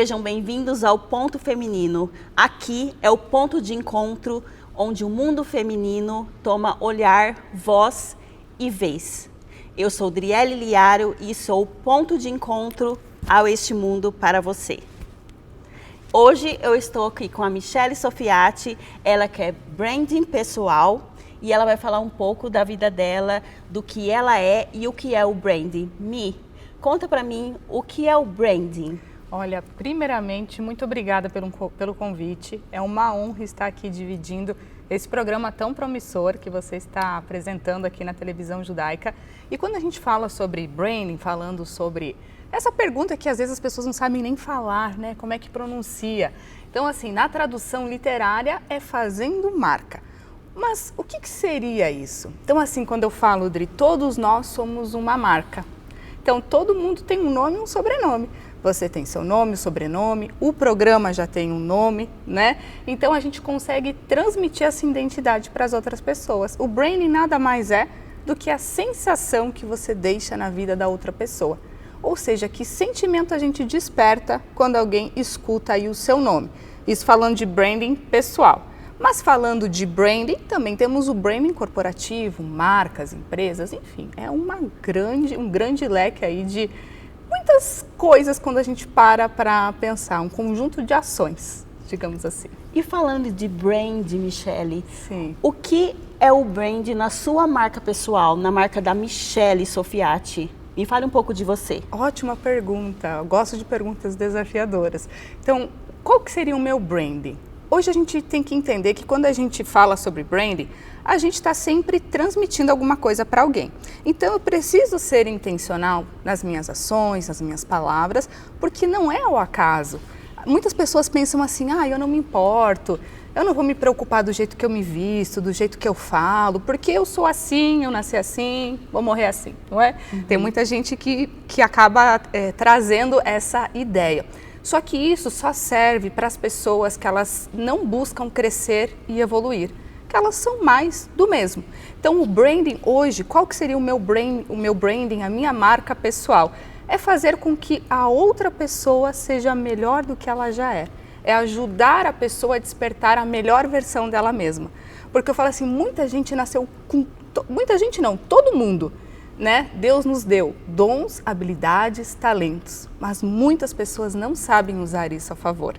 Sejam bem-vindos ao Ponto Feminino. Aqui é o ponto de encontro onde o mundo feminino toma olhar, voz e vez. Eu sou Driele Liaro e sou o ponto de encontro a este mundo para você. Hoje eu estou aqui com a Michele Sofiati, ela que é branding pessoal e ela vai falar um pouco da vida dela, do que ela é e o que é o branding. Mi, conta para mim o que é o branding. Olha, primeiramente, muito obrigada pelo convite. É uma honra estar aqui dividindo esse programa tão promissor que você está apresentando aqui na televisão judaica. E quando a gente fala sobre branding, falando sobre essa pergunta que às vezes as pessoas não sabem nem falar, né? Como é que pronuncia? Então, assim, na tradução literária é fazendo marca. Mas o que seria isso? Então, assim, quando eu falo, Dri, todos nós somos uma marca. Então, todo mundo tem um nome e um sobrenome. Você tem seu nome, sobrenome, o programa já tem um nome, né? Então, a gente consegue transmitir essa identidade para as outras pessoas. O branding nada mais é do que a sensação que você deixa na vida da outra pessoa. Ou seja, que sentimento a gente desperta quando alguém escuta aí o seu nome. Isso falando de branding pessoal. Mas falando de branding, também temos o branding corporativo, marcas, empresas, enfim. É um grande leque aí de muitas coisas quando a gente para pensar, um conjunto de ações, digamos assim. E falando de brand, Michele, sim, o que é o brand na sua marca pessoal, na marca da Michele Sofiati? Me fale um pouco de você. Ótima pergunta, eu gosto de perguntas desafiadoras. Então, qual que seria o meu branding? Hoje a gente tem que entender que quando a gente fala sobre branding, a gente está sempre transmitindo alguma coisa para alguém. Então eu preciso ser intencional nas minhas ações, nas minhas palavras, porque não é ao acaso. Muitas pessoas pensam assim, eu não me importo, eu não vou me preocupar do jeito que eu me visto, do jeito que eu falo, porque eu sou assim, eu nasci assim, vou morrer assim, não é? Uhum. Tem muita gente que acaba trazendo essa ideia. Só que isso só serve para as pessoas que elas não buscam crescer e evoluir, que elas são mais do mesmo. Então o branding hoje, qual que seria o meu branding, a minha marca pessoal? É fazer com que a outra pessoa seja melhor do que ela já é. É ajudar a pessoa a despertar a melhor versão dela mesma. Porque eu falo assim, muita gente nasceu com... Muita gente não, todo mundo. Né? Deus nos deu dons, habilidades, talentos, mas muitas pessoas não sabem usar isso a favor.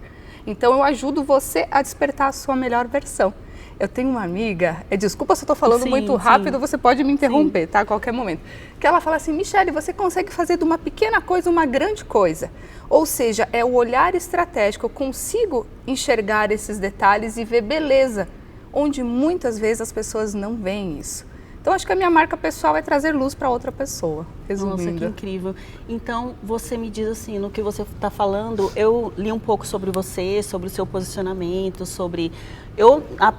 Então eu ajudo você a despertar a sua melhor versão. Eu tenho uma amiga, desculpa se eu estou falando muito rápido, você pode me interromper, tá? A qualquer momento. Que ela fala assim, Michele, você consegue fazer de uma pequena coisa uma grande coisa. Ou seja, é o olhar estratégico, eu consigo enxergar esses detalhes e ver beleza, onde muitas vezes as pessoas não veem isso. Então, acho que a minha marca pessoal é trazer luz para outra pessoa, resumindo. Nossa, que incrível. Então, você me diz assim, no que você está falando, eu li um pouco sobre você, sobre o seu posicionamento, sobre...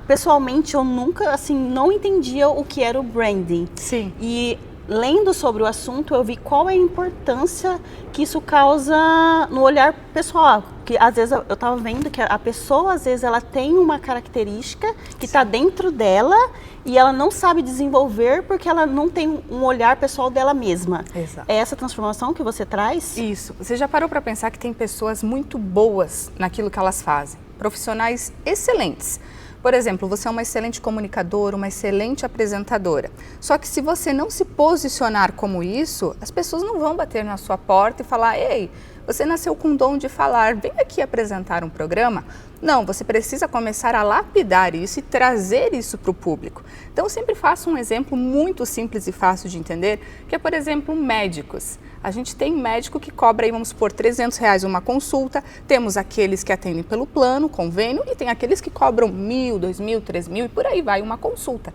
pessoalmente, eu nunca, assim, não entendia o que era o branding. Sim. E lendo sobre o assunto, eu vi qual é a importância que isso causa no olhar pessoal. Que às vezes eu estava vendo que a pessoa, às vezes, ela tem uma característica que está dentro dela e ela não sabe desenvolver porque ela não tem um olhar pessoal dela mesma. Exato. É essa transformação que você traz? Isso. Você já parou para pensar que tem pessoas muito boas naquilo que elas fazem? Profissionais excelentes. Por exemplo, você é uma excelente comunicadora, uma excelente apresentadora. Só que se você não se posicionar como isso, as pessoas não vão bater na sua porta e falar, ei, você nasceu com o dom de falar, vem aqui apresentar um programa. Não, você precisa começar a lapidar isso e trazer isso para o público. Então, eu sempre faço um exemplo muito simples e fácil de entender, que é, por exemplo, médicos. A gente tem médico que cobra, aí, vamos supor, R$300 uma consulta, temos aqueles que atendem pelo plano, convênio, e tem aqueles que cobram R$1.000, R$2.000, R$3.000 e por aí vai uma consulta.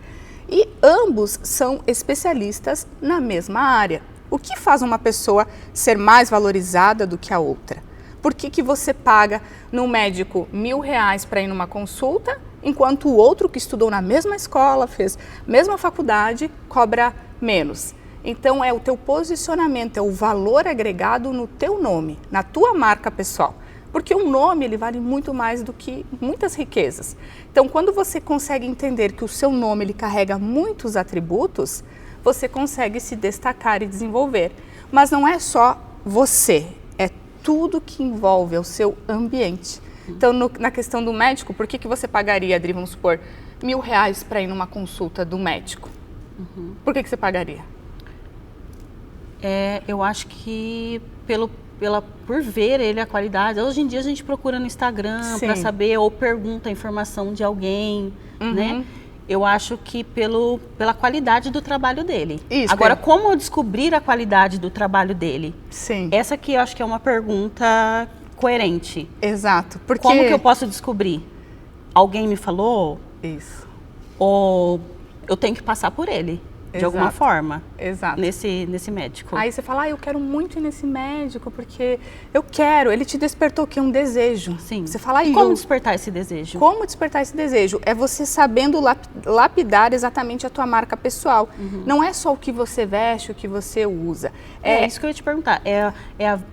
E ambos são especialistas na mesma área. O que faz uma pessoa ser mais valorizada do que a outra? Por que você paga no médico R$1.000 para ir numa consulta, enquanto o outro que estudou na mesma escola, fez a mesma faculdade, cobra menos? Então é o teu posicionamento, é o valor agregado no teu nome, na tua marca pessoal. Porque um nome ele vale muito mais do que muitas riquezas. Então quando você consegue entender que o seu nome ele carrega muitos atributos, você consegue se destacar e desenvolver. Mas não é só você, é tudo que envolve o seu ambiente. Então, na questão do médico, por que você pagaria, Adri, vamos supor, R$1.000 para ir numa consulta do médico? Por que você pagaria? Eu acho que por ver ele a qualidade. Hoje em dia a gente procura no Instagram para saber ou pergunta a informação de alguém, né? Eu acho que pela qualidade do trabalho dele. Isso, agora, como eu descobrir a qualidade do trabalho dele? Sim. Essa aqui eu acho que é uma pergunta coerente. Exato. Porque... Como que eu posso descobrir? Alguém me falou? Isso. Ou eu tenho que passar por ele, de alguma forma, Exato. nesse médico. Aí você fala, eu quero muito ir nesse médico, porque eu quero. Ele te despertou o quê? Um desejo. Sim. Você fala, como despertar esse desejo? Como despertar esse desejo? É você sabendo lapidar exatamente a tua marca pessoal. Não é só o que você veste, o que você usa. É isso que eu ia te perguntar.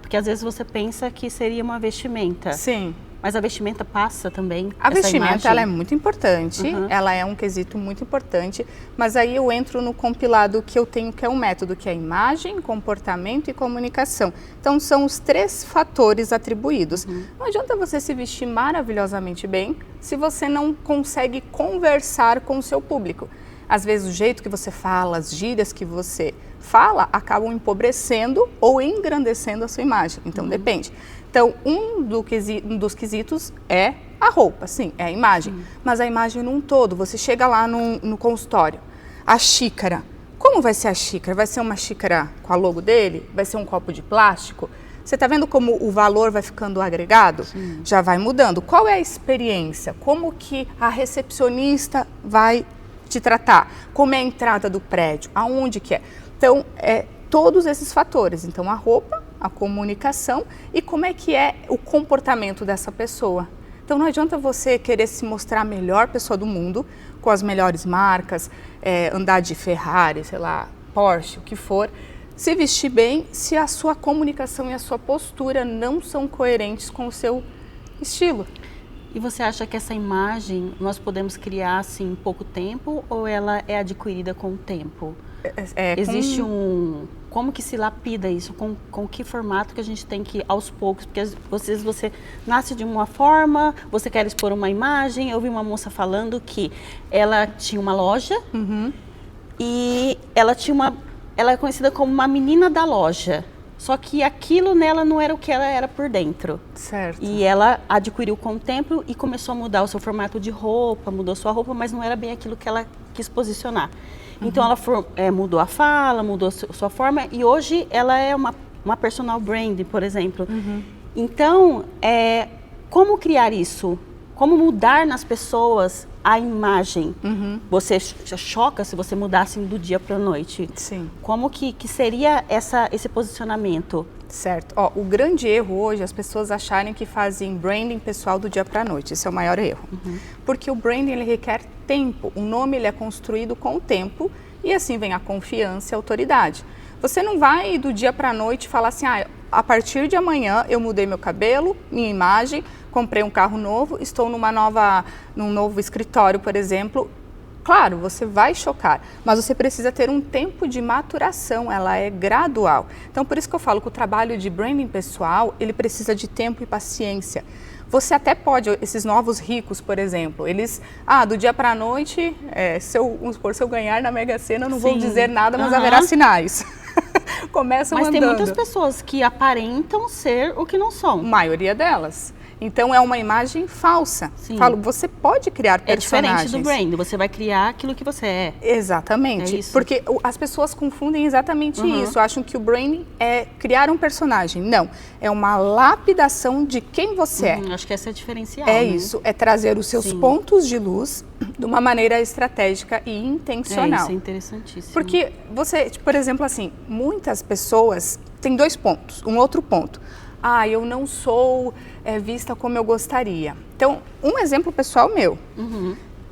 Porque às vezes você pensa que seria uma vestimenta. Sim. Mas a vestimenta passa também? A vestimenta, imagem? ela é muito importante, ela é um quesito muito importante, mas aí eu entro no compilado que eu tenho, que é um método, que é imagem, comportamento e comunicação. Então, são os 3 fatores atribuídos. Não adianta você se vestir maravilhosamente bem se você não consegue conversar com o seu público. Às vezes, o jeito que você fala, as gírias que você fala, acabam empobrecendo ou engrandecendo a sua imagem. Então, depende. Então, um dos quesitos é a roupa, sim, é a imagem. Mas a imagem num todo, você chega lá no consultório, a xícara. Como vai ser a xícara? Vai ser uma xícara com a logo dele? Vai ser um copo de plástico? Você está vendo como o valor vai ficando agregado? Sim. Já vai mudando. Qual é a experiência? Como que a recepcionista vai te tratar? Como é a entrada do prédio? Aonde que é? Então, todos esses fatores. Então, a roupa, a comunicação e como é que é o comportamento dessa pessoa. Então, não adianta você querer se mostrar a melhor pessoa do mundo, com as melhores marcas, andar de Ferrari, sei lá, Porsche, o que for, se vestir bem, se a sua comunicação e a sua postura não são coerentes com o seu estilo. E você acha que essa imagem nós podemos criar assim em pouco tempo ou ela é adquirida com o tempo? Existe como que se lapida isso? Com que formato que a gente tem que ir aos poucos? Porque às vezes você nasce de uma forma, você quer expor uma imagem. Eu vi uma moça falando que ela tinha uma loja e ela é conhecida como uma menina da loja. Só que aquilo nela não era o que ela era por dentro. Certo. E ela adquiriu com o tempo e começou a mudar o seu formato de roupa, mudou sua roupa, mas não era bem aquilo que ela quis posicionar. Então ela mudou a fala, mudou a sua forma e hoje ela é uma personal brand, por exemplo. Então, como criar isso? Como mudar nas pessoas a imagem? Você choca se você mudasse do dia para a noite? Sim. Como que seria esse posicionamento? Certo. O grande erro hoje é as pessoas acharem que fazem branding pessoal do dia para a noite. Esse é o maior erro. Porque o branding ele requer tempo. O nome ele é construído com o tempo e assim vem a confiança e a autoridade. Você não vai do dia para a noite falar assim, a partir de amanhã eu mudei meu cabelo, minha imagem, comprei um carro novo, estou num novo escritório, por exemplo. Claro, você vai chocar, mas você precisa ter um tempo de maturação, ela é gradual. Então, por isso que eu falo que o trabalho de branding pessoal, ele precisa de tempo e paciência. Você até pode, esses novos ricos, por exemplo, eles, do dia para a noite, se eu ganhar na Mega Sena, eu não vou dizer nada, mas haverá sinais. Começam mas andando. Tem muitas pessoas que aparentam ser o que não são. A maioria delas. Então, é uma imagem falsa. Sim. Falo, você pode criar personagens. É diferente do brand, você vai criar aquilo que você é. Exatamente. É isso. Porque as pessoas confundem exatamente isso. Acham que o branding é criar um personagem. Não, é uma lapidação de quem você é. Acho que essa é a diferencial. É isso, é trazer os seus pontos de luz de uma maneira estratégica e intencional. Isso é interessantíssimo. Porque você, por exemplo, assim, muitas pessoas têm 2 pontos. Um outro ponto. Eu não sou vista como eu gostaria. Então, um exemplo pessoal meu.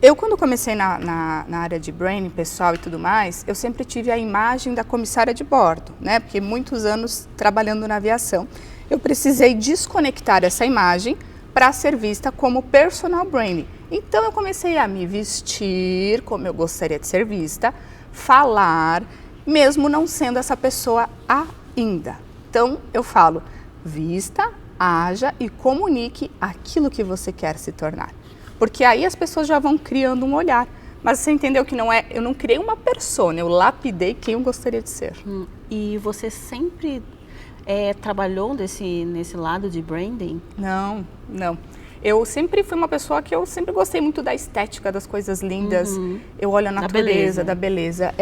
Eu, quando comecei na área de branding pessoal e tudo mais, eu sempre tive a imagem da comissária de bordo, né? Porque muitos anos trabalhando na aviação, eu precisei desconectar essa imagem para ser vista como personal branding. Então, eu comecei a me vestir como eu gostaria de ser vista, falar, mesmo não sendo essa pessoa ainda. Então, eu falo, vista, haja e comunique aquilo que você quer se tornar. Porque aí as pessoas já vão criando um olhar. Mas você entendeu que não é, eu não criei uma persona, eu lapidei quem eu gostaria de ser. E você sempre trabalhou nesse lado de branding? Não. Eu sempre fui uma pessoa que eu sempre gostei muito da estética, das coisas lindas. Eu olho a natureza, da beleza.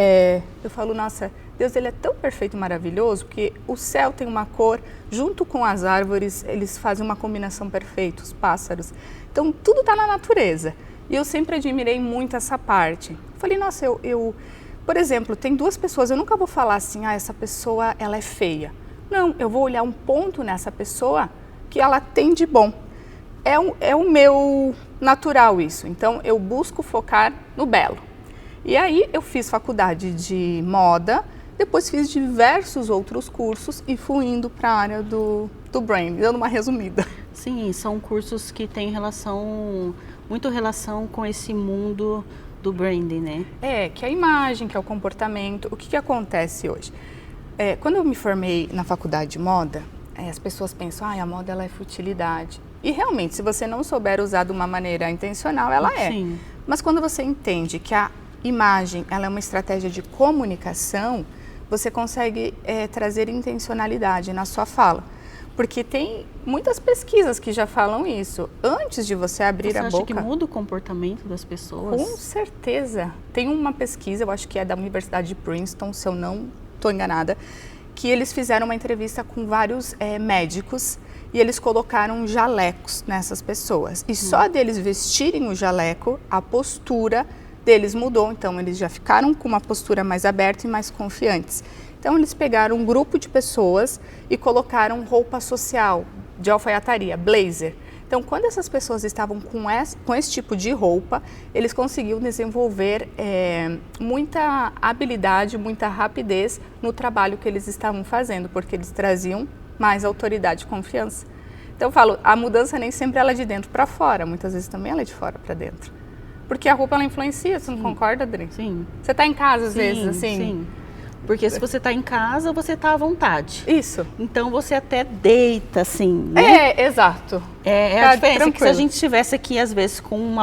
Eu falo, nossa, Deus ele é tão perfeito e maravilhoso que o céu tem uma cor, junto com as árvores, eles fazem uma combinação perfeita, os pássaros. Então, tudo está na natureza. E eu sempre admirei muito essa parte. Falei, nossa, por exemplo, tem duas pessoas, eu nunca vou falar assim, essa pessoa, ela é feia. Não, eu vou olhar um ponto nessa pessoa que ela tem de bom. É o meu natural isso, então eu busco focar no belo. E aí eu fiz faculdade de moda, depois fiz diversos outros cursos e fui indo para a área do brand, dando uma resumida. Sim, são cursos que têm muito relação com esse mundo do branding, né? Que é a imagem, que é o comportamento. O que acontece hoje? Quando eu me formei na faculdade de moda, as pessoas pensam, a moda ela é futilidade. E realmente, se você não souber usar de uma maneira intencional, ela é. Sim. Mas quando você entende que a imagem ela é uma estratégia de comunicação, você consegue trazer intencionalidade na sua fala. Porque tem muitas pesquisas que já falam isso. Antes de você abrir a boca... Você acha que muda o comportamento das pessoas? Com certeza. Tem uma pesquisa, eu acho que é da Universidade de Princeton, se eu não estou enganada, que eles fizeram uma entrevista com vários médicos e eles colocaram jalecos nessas pessoas. E só deles vestirem o jaleco, a postura deles mudou. Então, eles já ficaram com uma postura mais aberta e mais confiantes. Então, eles pegaram um grupo de pessoas e colocaram roupa social, de alfaiataria, blazer. Então, quando essas pessoas estavam com esse tipo de roupa, eles conseguiam desenvolver muita habilidade, muita rapidez no trabalho que eles estavam fazendo, porque eles traziam mais autoridade e confiança. Então, eu falo, a mudança nem sempre ela é de dentro para fora, muitas vezes também ela é de fora para dentro. Porque a roupa, ela influencia, você não concorda, Adri? Sim. Você está em casa, às vezes, assim? Sim. Porque se você está em casa, você está à vontade. Isso. Então você até deita, assim, né? Exato. A diferença é que se a gente estivesse aqui, às vezes, com um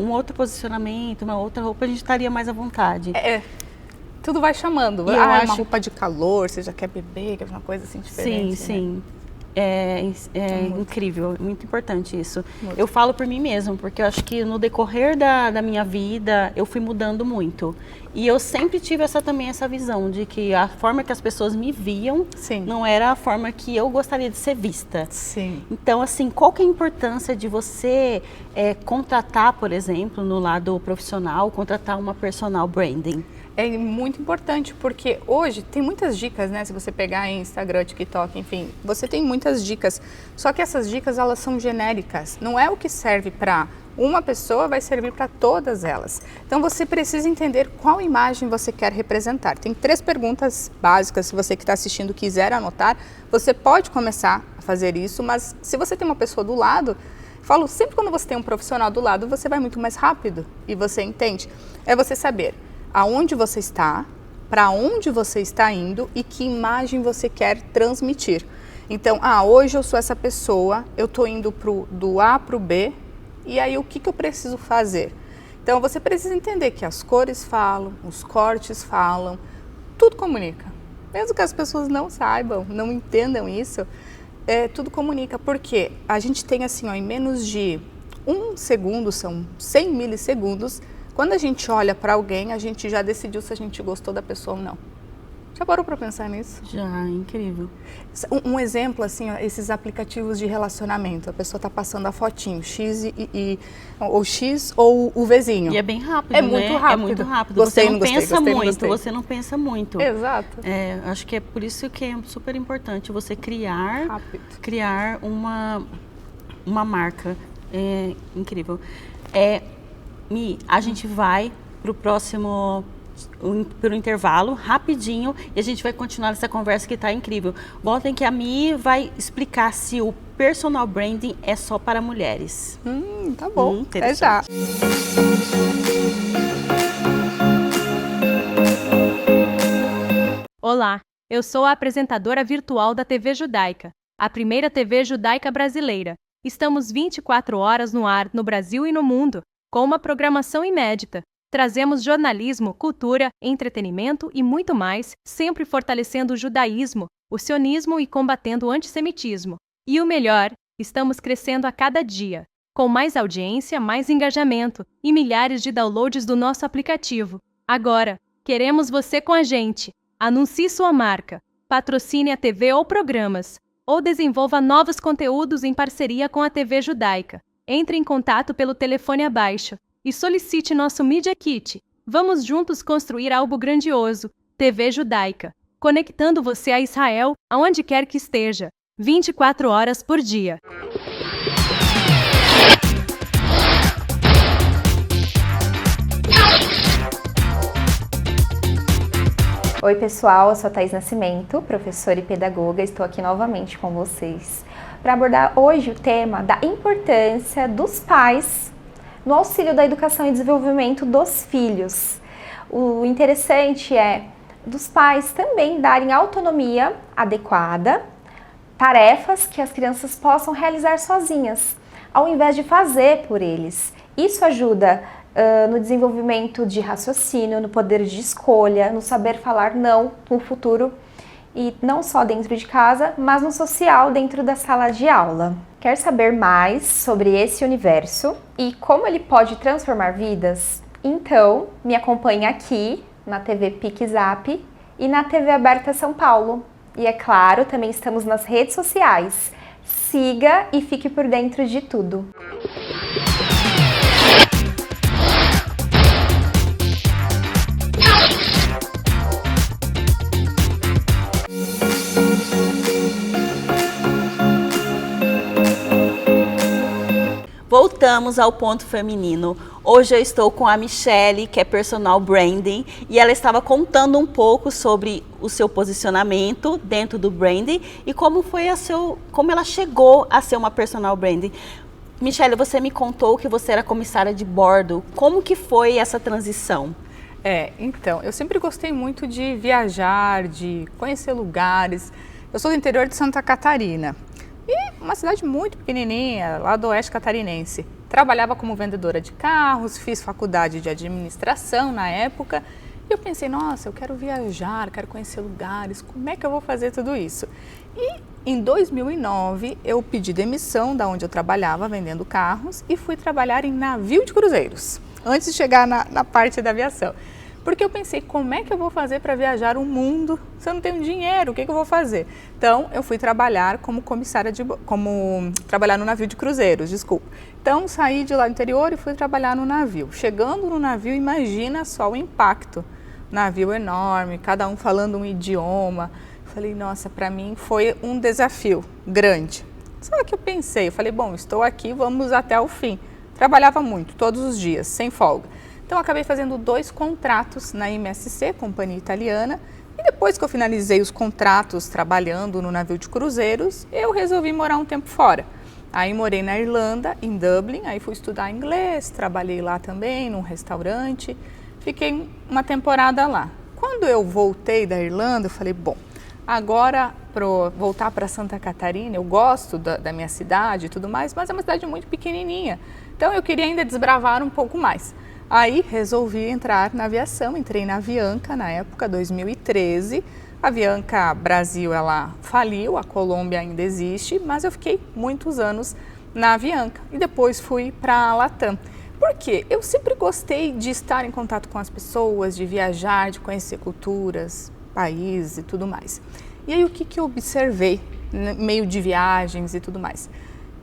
outro posicionamento, uma outra roupa, a gente estaria mais à vontade. Tudo vai chamando. E eu acho... uma roupa de calor, você já quer beber, quer uma coisa assim diferente. Sim. Né? É incrível, muito importante isso. Muito. Eu falo por mim mesma, porque eu acho que no decorrer da minha vida, eu fui mudando muito. E eu sempre tive essa visão de que a forma que as pessoas me viam não era a forma que eu gostaria de ser vista. Sim. Então, assim, qual que é a importância de você contratar, por exemplo, no lado profissional, contratar uma personal branding? É muito importante, porque hoje tem muitas dicas, né? Se você pegar em Instagram, TikTok, enfim, você tem muitas dicas. Só que essas dicas, elas são genéricas. Não é o que serve para uma pessoa, vai servir para todas elas. Então, você precisa entender qual imagem você quer representar. Tem 3 perguntas básicas, se você que está assistindo quiser anotar, você pode começar a fazer isso, mas se você tem uma pessoa do lado, falo, sempre quando você tem um profissional do lado, você vai muito mais rápido e você entende. É você saber aonde você está, para onde você está indo e que imagem você quer transmitir. Então, hoje eu sou essa pessoa, eu estou indo do A para o B, e aí o que eu preciso fazer? Então, você precisa entender que as cores falam, os cortes falam, tudo comunica. Mesmo que as pessoas não saibam, não entendam isso, tudo comunica, porque a gente tem assim, em menos de 1 segundo, são 100 milissegundos, quando a gente olha para alguém, a gente já decidiu se a gente gostou da pessoa ou não. Já parou para pensar nisso? Já, incrível. Um exemplo, assim, esses aplicativos de relacionamento. A pessoa está passando a fotinho, X ou X ou o Vzinho. E é bem rápido, né? Muito rápido. É muito rápido. Gostei, você não pensa gostei, muito, você não pensa muito. Exato. Acho que é por isso que é super importante você criar uma marca. É incrível. Mi, a gente vai para o próximo, pelo intervalo, rapidinho, e a gente vai continuar essa conversa que está incrível. Voltem que a Mi vai explicar se o personal branding é só para mulheres. Tá bom, até já. Olá, eu sou a apresentadora virtual da TV Judaica. a primeira TV judaica brasileira. Estamos 24 horas no ar, no Brasil e no mundo, com uma programação inédita. Trazemos jornalismo, cultura, entretenimento e muito mais, sempre fortalecendo o judaísmo, o sionismo e combatendo o antissemitismo. E o melhor, estamos crescendo a cada dia, com mais audiência, mais engajamento e milhares de downloads do nosso aplicativo. Agora, queremos você com a gente. Anuncie sua marca, patrocine a TV ou programas, ou desenvolva novos conteúdos em parceria com a TV Judaica. Entre em contato pelo telefone abaixo e solicite nosso Media Kit. Vamos juntos construir algo grandioso. TV Judaica, conectando você a Israel, aonde quer que esteja, 24 horas por dia. Oi pessoal, eu sou a Thaís Nascimento, professora e pedagoga, estou aqui novamente com vocês para abordar hoje o tema da importância dos pais no auxílio da educação e desenvolvimento dos filhos. O interessante é dos pais também darem autonomia adequada, tarefas que as crianças possam realizar sozinhas, ao invés de fazer por eles. Isso ajuda no desenvolvimento de raciocínio, no poder de escolha, no saber falar não no futuro, e não só dentro de casa, mas no social, dentro da sala de aula. Quer saber mais sobre esse universo e como ele pode transformar vidas? Então, me acompanhe aqui na TV PicZap e na TV Aberta São Paulo. E é claro, também estamos nas redes sociais. Siga e fique por dentro de tudo. Voltamos ao ponto feminino. Hoje eu estou com a Michele, que é personal branding, e ela estava contando um pouco sobre o seu posicionamento dentro do branding e como ela chegou a ser uma personal branding. Michele, você me contou que você era comissária de bordo. Como que foi essa transição? Então, eu sempre gostei muito de viajar, de conhecer lugares. Eu sou do interior de Santa Catarina. E uma cidade muito pequenininha, lá do oeste catarinense. Trabalhava como vendedora de carros, fiz faculdade de administração na época. E eu pensei, nossa, eu quero viajar, quero conhecer lugares, como é que eu vou fazer tudo isso? E em 2009, eu pedi demissão da onde eu trabalhava vendendo carros e fui trabalhar em navio de cruzeiros, antes de chegar na parte da aviação. Porque eu pensei, como é que eu vou fazer para viajar o mundo se eu não tenho dinheiro? O que eu vou fazer? Então, eu fui trabalhar como trabalhar no navio de cruzeiros, desculpa. Então, saí de lá do interior e fui trabalhar no navio. Chegando no navio, imagina só o impacto. Navio enorme, cada um falando um idioma. Falei, nossa, para mim foi um desafio grande. Só que eu falei, bom, estou aqui, vamos até o fim. Trabalhava muito, todos os dias, sem folga. Então, acabei fazendo 2 contratos na MSC, companhia italiana, e depois que eu finalizei os contratos trabalhando no navio de cruzeiros, eu resolvi morar um tempo fora. Aí morei na Irlanda, em Dublin, aí fui estudar inglês, trabalhei lá também, num restaurante, fiquei uma temporada lá. Quando eu voltei da Irlanda, eu falei, bom, agora voltar para Santa Catarina, eu gosto da minha cidade e tudo mais, mas é uma cidade muito pequenininha, então eu queria ainda desbravar um pouco mais. Aí resolvi entrar na aviação, entrei na Avianca na época, 2013. A Avianca Brasil, ela faliu, a Colômbia ainda existe, mas eu fiquei muitos anos na Avianca e depois fui para a Latam. Por quê? Eu sempre gostei de estar em contato com as pessoas, de viajar, de conhecer culturas, países e tudo mais. E aí o que eu observei, no meio de viagens e tudo mais?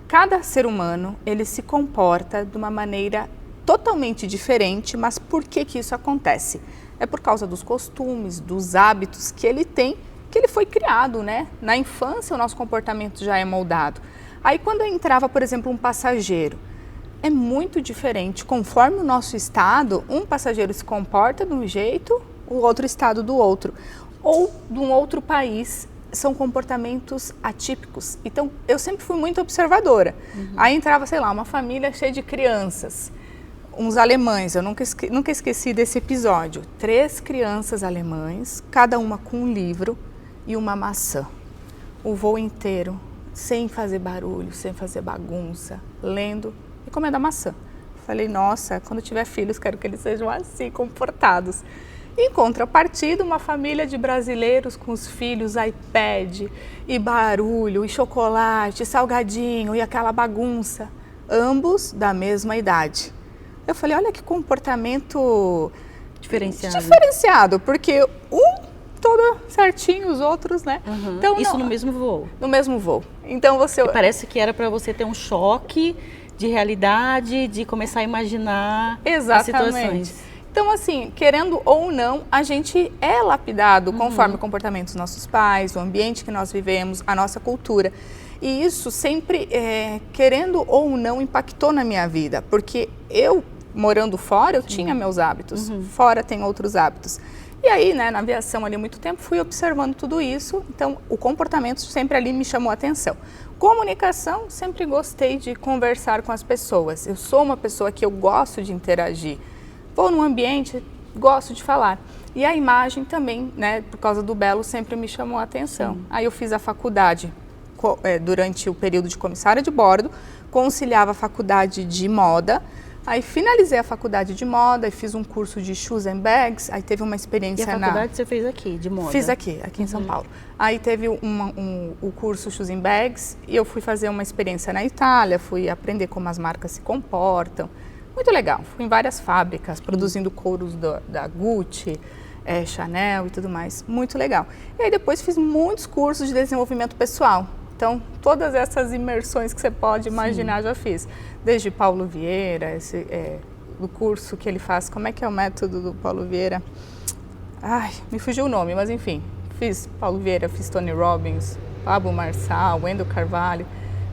Cada ser humano, ele se comporta de uma maneira totalmente diferente, mas por que isso acontece? É por causa dos costumes, dos hábitos que ele tem, que ele foi criado, né? Na infância o nosso comportamento já é moldado. Aí quando entrava, por exemplo, um passageiro, é muito diferente, conforme o nosso estado, um passageiro se comporta de um jeito, o outro estado do outro, ou de um outro país, são comportamentos atípicos. Então eu sempre fui muito observadora. Aí entrava, sei lá, uma família cheia de crianças, uns alemães, eu nunca esqueci desse episódio. 3 crianças alemães, cada uma com um livro e uma maçã. O voo inteiro, sem fazer barulho, sem fazer bagunça, lendo e comendo a maçã. Falei, nossa, quando tiver filhos, quero que eles sejam assim, comportados. Em contrapartida, uma família de brasileiros com os filhos, iPad, e barulho, e chocolate, e salgadinho, e aquela bagunça. Ambos da mesma idade. Eu falei, olha que comportamento diferenciado, porque todo certinho, os outros, né? Uhum. Então, isso no mesmo voo? No mesmo voo. Então você... E parece que era para você ter um choque de realidade, de começar a imaginar as situações. Então, assim, querendo ou não, a gente é lapidado conforme o comportamento dos nossos pais, o ambiente que nós vivemos, a nossa cultura. E isso sempre, querendo ou não, impactou na minha vida. Porque eu, morando fora, eu tinha meus hábitos. Fora tem outros hábitos. E aí, né, na aviação ali há muito tempo, fui observando tudo isso. Então, o comportamento sempre ali me chamou a atenção. Comunicação, sempre gostei de conversar com as pessoas. Eu sou uma pessoa que eu gosto de interagir. Vou num ambiente, gosto de falar. E a imagem também, né, por causa do belo, sempre me chamou a atenção. Sim. Aí eu fiz a faculdade durante o período de comissária de bordo, conciliava a faculdade de moda, aí finalizei a faculdade de moda e fiz um curso de shoes and bags, aí teve uma experiência na... E a faculdade você fez aqui, de moda? Fiz aqui em São Paulo. Aí teve o curso shoes and bags e eu fui fazer uma experiência na Itália, fui aprender como as marcas se comportam. Muito legal, fui em várias fábricas, produzindo couros da Gucci, Chanel e tudo mais, muito legal. E aí depois fiz muitos cursos de desenvolvimento pessoal, então todas essas imersões que você pode imaginar já fiz. Desde Paulo Vieira, o curso que ele faz, como é que é o método do Paulo Vieira? Ai, me fugiu o nome, mas enfim, fiz Paulo Vieira, fiz Tony Robbins, Pablo Marçal, Wendel Carvalho,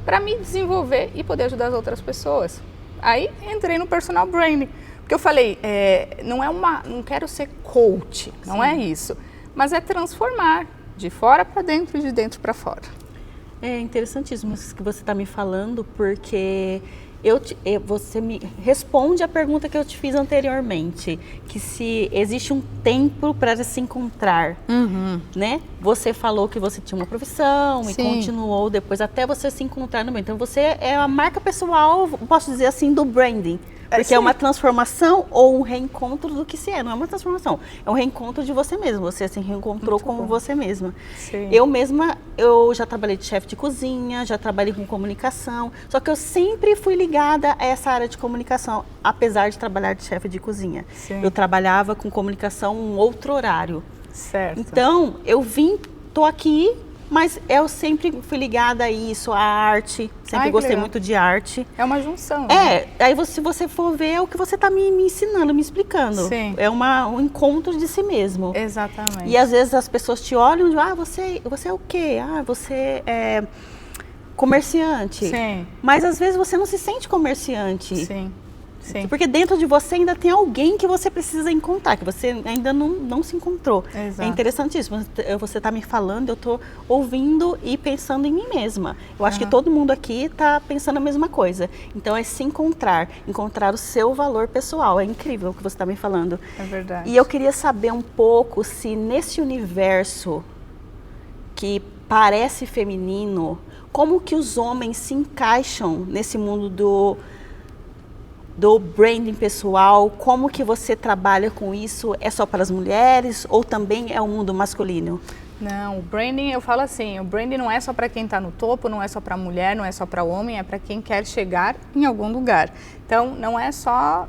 para me desenvolver e poder ajudar as outras pessoas. Aí entrei no personal branding, porque eu falei, não quero ser coach, não é isso, mas é transformar de fora para dentro e de dentro para fora. É interessantíssimo isso que você está me falando, porque você me responde a pergunta que eu te fiz anteriormente, que se existe um tempo para se encontrar, né? Você falou que você tinha uma profissão e continuou depois até você se encontrar no meio. Então você é a marca pessoal, posso dizer assim, do branding. Porque é uma transformação ou um reencontro do que se é. Não é uma transformação, é um reencontro de você mesmo. Você se reencontrou como você mesma. Sim. Eu já trabalhei de chefe de cozinha, já trabalhei com comunicação. Só que eu sempre fui ligada a essa área de comunicação, apesar de trabalhar de chefe de cozinha. Sim. Eu trabalhava com comunicação em um outro horário. Certo. Então, tô aqui, mas eu sempre fui ligada a isso, à arte, sempre gostei muito de arte. É uma junção. Aí se você for ver, é o que você está me ensinando, me explicando. Sim. É um encontro de si mesmo. Exatamente. E às vezes as pessoas te olham e você é o quê? você é comerciante. Sim. Mas às vezes você não se sente comerciante. Sim. Sim. Porque dentro de você ainda tem alguém que você precisa encontrar, que você ainda não se encontrou. Exato. É interessantíssimo. Você está me falando, eu estou ouvindo e pensando em mim mesma. Eu acho que todo mundo aqui está pensando a mesma coisa. Então é se encontrar o seu valor pessoal. É incrível o que você está me falando. É verdade. E eu queria saber um pouco se nesse universo que parece feminino, como que os homens se encaixam nesse mundo do branding pessoal, como que você trabalha com isso? É só para as mulheres ou também é o mundo masculino? Não, o branding, eu falo assim, o branding não é só para quem está no topo, não é só para mulher, não é só para homem, é para quem quer chegar em algum lugar. Então,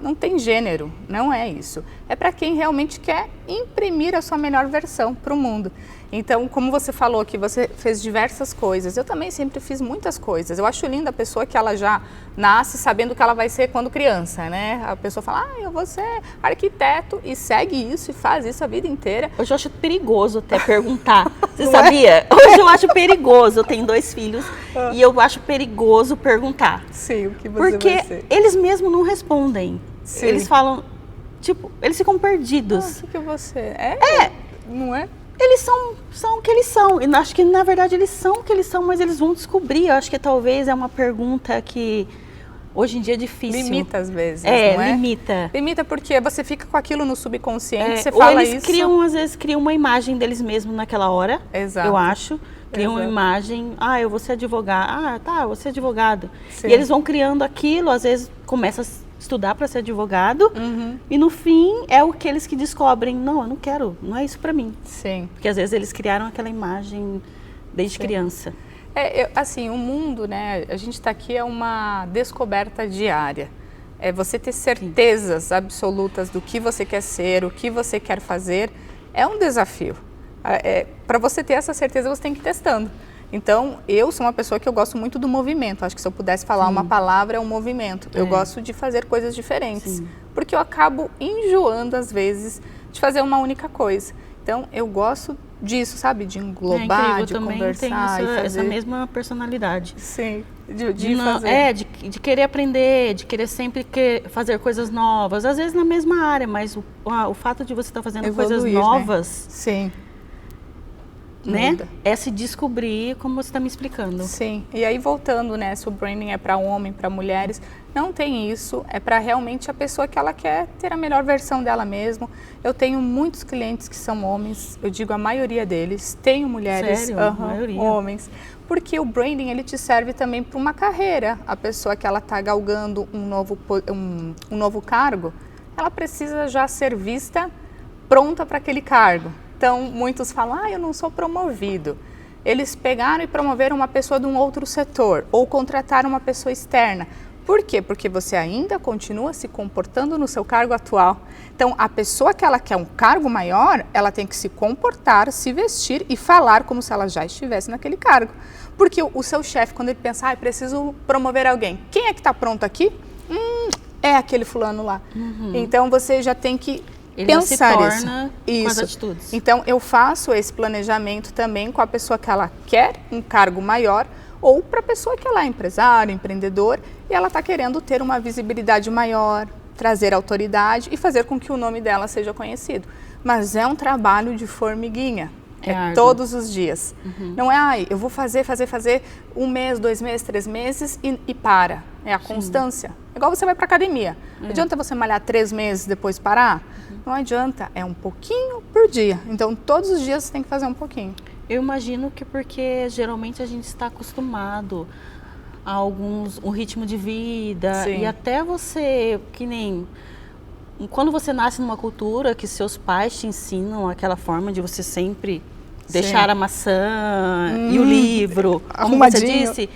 não tem gênero, não é isso. É para quem realmente quer imprimir a sua melhor versão para o mundo. Então, como você falou que você fez diversas coisas, eu também sempre fiz muitas coisas. Eu acho linda a pessoa que ela já nasce sabendo o que ela vai ser quando criança, né? A pessoa fala, eu vou ser arquiteto e segue isso e faz isso a vida inteira. Hoje eu acho perigoso até perguntar. Você sabia? Hoje eu acho perigoso. Eu tenho 2 filhos e eu acho perigoso perguntar. Sim, o que você Porque vai ser? Eles mesmos não respondem. Sim. Eles falam, eles ficam perdidos. O que você não é? Eles são o que eles são. E acho que, na verdade, eles são o que eles são, mas eles vão descobrir. Eu acho que talvez é uma pergunta que Hoje em dia é difícil. Limita às vezes, não é? Limita. Limita porque você fica com aquilo no subconsciente, você ou fala eles isso... às vezes criam uma imagem deles mesmos naquela hora, Exato. eu acho. Criam uma Exato. imagem, eu vou ser advogado. Eu vou ser advogado. Sim. E eles vão criando aquilo, às vezes começa a estudar para ser advogado, e no fim é aqueles que descobrem, não, eu não quero, não é isso para mim. Sim. Porque às vezes eles criaram aquela imagem desde criança. Assim, o mundo, né, a gente está aqui, é uma descoberta diária. É você ter certezas absolutas do que você quer ser, o que você quer fazer, é um desafio. Para você ter essa certeza, você tem que ir testando. Então, eu sou uma pessoa que eu gosto muito do movimento. Acho que se eu pudesse falar uma palavra, é um movimento. Eu gosto de fazer coisas diferentes. Porque eu acabo enjoando, às vezes, de fazer uma única coisa. Então, eu gosto disso, sabe? De englobar, de conversar e fazer... essa mesma personalidade. Sim, de fazer. De querer aprender, de querer sempre fazer coisas novas. Às vezes na mesma área, mas o fato de você estar fazendo Evoluir, coisas novas... Sim. Né? Muda. É se descobrir, como você está me explicando. Sim, e aí voltando, né, se o branding é para homem, para mulheres, não tem isso, é para realmente a pessoa que ela quer ter a melhor versão dela mesmo. Eu tenho muitos clientes que são homens, eu digo a maioria deles, tenho mulheres, Sério? A maioria. homens, porque o branding ele te serve também para uma carreira. A pessoa que ela está galgando um novo cargo, ela precisa já ser vista pronta para aquele cargo. Então, muitos falam, eu não sou promovido. Eles pegaram e promoveram uma pessoa de um outro setor ou contrataram uma pessoa externa. Por quê? Porque você ainda continua se comportando no seu cargo atual. Então, a pessoa que ela quer um cargo maior, ela tem que se comportar, se vestir e falar como se ela já estivesse naquele cargo. Porque o seu chefe, quando ele pensa, preciso promover alguém, quem é que está pronto aqui? É aquele fulano lá. Então, você já tem que... Ele pensar se torna com as atitudes. Então, eu faço esse planejamento também com a pessoa que ela quer um cargo maior ou para a pessoa que ela é empresário, empreendedor e ela está querendo ter uma visibilidade maior, trazer autoridade e fazer com que o nome dela seja conhecido. Mas é um trabalho de formiguinha. É todos os dias. Não é, eu vou fazer 1 mês, 2 meses, 3 meses e para. É a constância. É igual você vai para academia. Não adianta você malhar 3 meses e depois parar? Não adianta. É um pouquinho por dia. Então, todos os dias você tem que fazer um pouquinho. Eu imagino que porque geralmente a gente está acostumado a um ritmo de vida. Sim. E até você, que nem... Quando você nasce numa cultura que seus pais te ensinam aquela forma de você sempre... deixar a maçã e o livro, como você disse,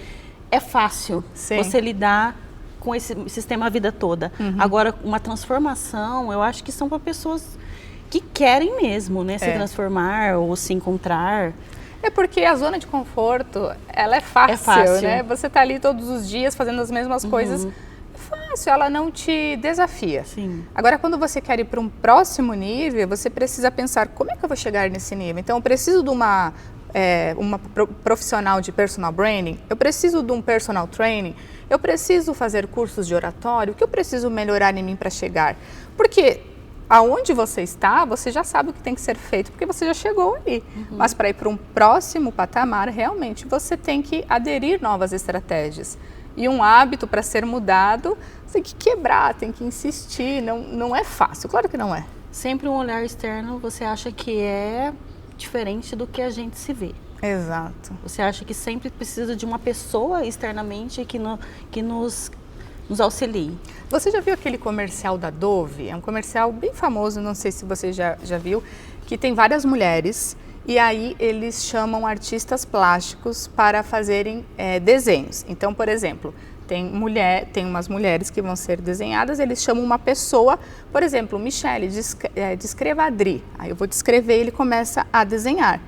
é fácil você lidar com esse sistema a vida toda. Agora, uma transformação, eu acho que são para pessoas que querem mesmo, né, se transformar ou se encontrar. É porque a zona de conforto, ela é fácil, né? Você está ali todos os dias fazendo as mesmas coisas. Fácil, ela não te desafia. Sim. Agora, quando você quer ir para um próximo nível, você precisa pensar, como é que eu vou chegar nesse nível? Então, eu preciso de uma profissional de personal branding, eu preciso de um personal training, eu preciso fazer cursos de oratório, o que eu preciso melhorar em mim para chegar? Porque aonde você está, você já sabe o que tem que ser feito, porque você já chegou ali. Mas para ir para um próximo patamar, realmente, você tem que aderir novas estratégias. E um hábito para ser mudado, você tem que quebrar, tem que insistir, não é fácil, claro que não é. Sempre um olhar externo, você acha que é diferente do que a gente se vê. Exato. Você acha que sempre precisa de uma pessoa externamente que nos auxilie. Você já viu aquele comercial da Dove? É um comercial bem famoso, não sei se você já viu, que tem várias mulheres e aí eles chamam artistas plásticos para fazerem desenhos. Então, por exemplo, tem umas mulheres que vão ser desenhadas, eles chamam uma pessoa, por exemplo, Michele, descreva a Dri. Aí eu vou descrever e ele começa a desenhar.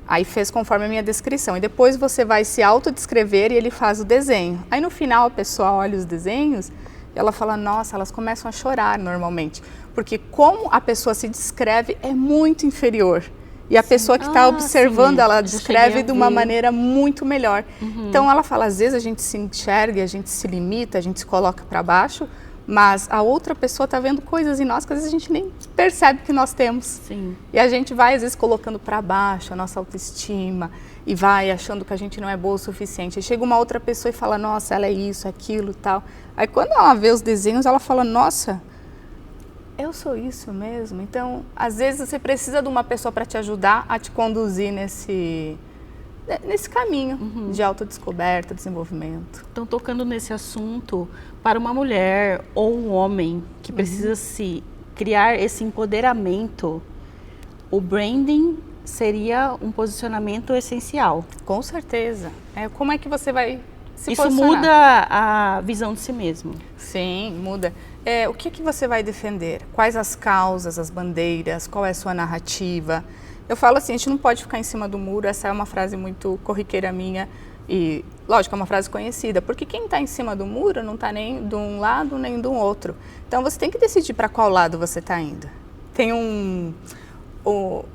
Aí fez conforme a minha descrição. E depois você vai se autodescrever e ele faz o desenho. Aí no final a pessoa olha os desenhos e ela fala, nossa, elas começam a chorar normalmente. Porque como a pessoa se descreve é muito inferior. E a pessoa que está observando, ela descreve de uma maneira muito melhor. Então ela fala, às vezes a gente se enxerga, a gente se limita, a gente se coloca para baixo, mas a outra pessoa está vendo coisas em nós que às vezes a gente nem percebe que nós temos. Sim. E a gente vai, às vezes, colocando para baixo a nossa autoestima e vai achando que a gente não é boa o suficiente. Aí chega uma outra pessoa e fala, nossa, ela é isso, aquilo, tal. Aí quando ela vê os desenhos, ela fala, nossa, eu sou isso mesmo. Então, às vezes você precisa de uma pessoa para te ajudar a te conduzir nesse caminho de autodescoberta, desenvolvimento. Então, tocando nesse assunto, para uma mulher ou um homem que precisa se criar esse empoderamento, o branding seria um posicionamento essencial. Com certeza. Como é que você vai se Isso posicionar? muda a visão de si mesmo. Sim, muda. O que você vai defender? Quais as causas, as bandeiras? Qual é a sua narrativa? Eu falo assim, a gente não pode ficar em cima do muro, essa é uma frase muito corriqueira minha e, lógico, é uma frase conhecida, porque quem está em cima do muro não está nem de um lado nem do outro. Então, você tem que decidir para qual lado você está indo. Tem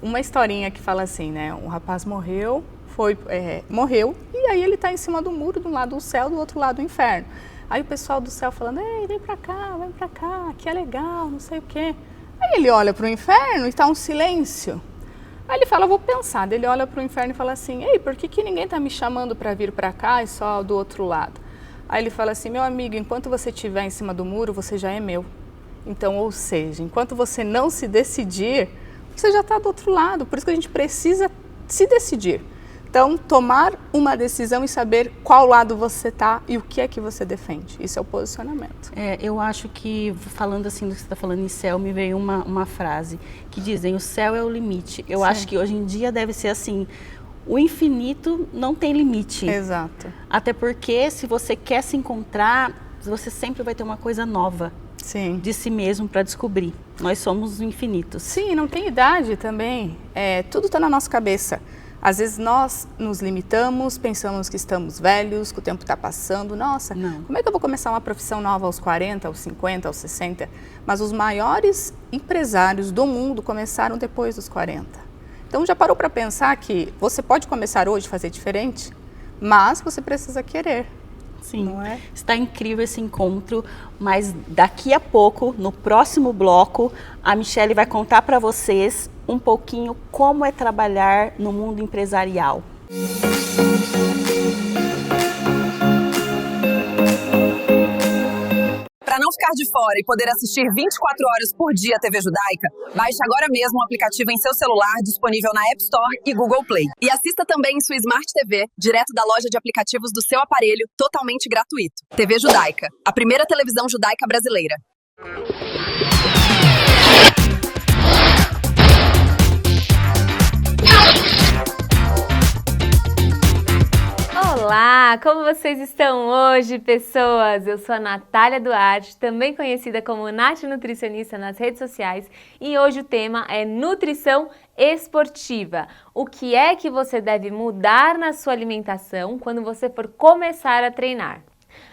uma historinha que fala assim, né, um rapaz morreu e aí ele está em cima do muro, de um lado o céu, do outro lado o inferno. Aí o pessoal do céu falando, ei, vem pra cá, aqui é legal, não sei o quê. Aí ele olha para o inferno e está um silêncio. Aí ele fala, vou pensar. Ele olha para o inferno e fala assim, ei, por que ninguém está me chamando para vir para cá e só do outro lado? Aí ele fala assim, meu amigo, enquanto você estiver em cima do muro, você já é meu. Então, ou seja, enquanto você não se decidir, você já está do outro lado. Por isso que a gente precisa se decidir. Então, tomar uma decisão e saber qual lado você está e o que é que você defende. Isso é o posicionamento. Eu acho que, falando assim do que você está falando em céu, me veio uma frase que dizem, o céu é o limite. Eu acho que hoje em dia deve ser assim, o infinito não tem limite. Exato. Até porque se você quer se encontrar, você sempre vai ter uma coisa nova. Sim. De si mesmo para descobrir. Nós somos infinitos. Sim, não tem idade também. Tudo está na nossa cabeça. Às vezes nós nos limitamos, pensamos que estamos velhos, que o tempo está passando. Nossa, como é que eu vou começar uma profissão nova aos 40, aos 50, aos 60? Mas os maiores empresários do mundo começaram depois dos 40. Então já parou para pensar que você pode começar hoje a fazer diferente, mas você precisa querer. Sim, não é? Está incrível esse encontro, mas daqui a pouco, no próximo bloco, a Michele vai contar para vocês um pouquinho como é trabalhar no mundo empresarial. Para não ficar de fora e poder assistir 24 horas por dia a TV Judaica, baixe agora mesmo o aplicativo em seu celular, disponível na App Store e Google Play. E assista também em sua Smart TV, direto da loja de aplicativos do seu aparelho, totalmente gratuito. TV Judaica, a primeira televisão judaica brasileira. Olá, como vocês estão hoje, pessoas? Eu sou a Natália Duarte, também conhecida como Nath Nutricionista nas redes sociais, e hoje o tema é nutrição esportiva. O que é que você deve mudar na sua alimentação quando você for começar a treinar?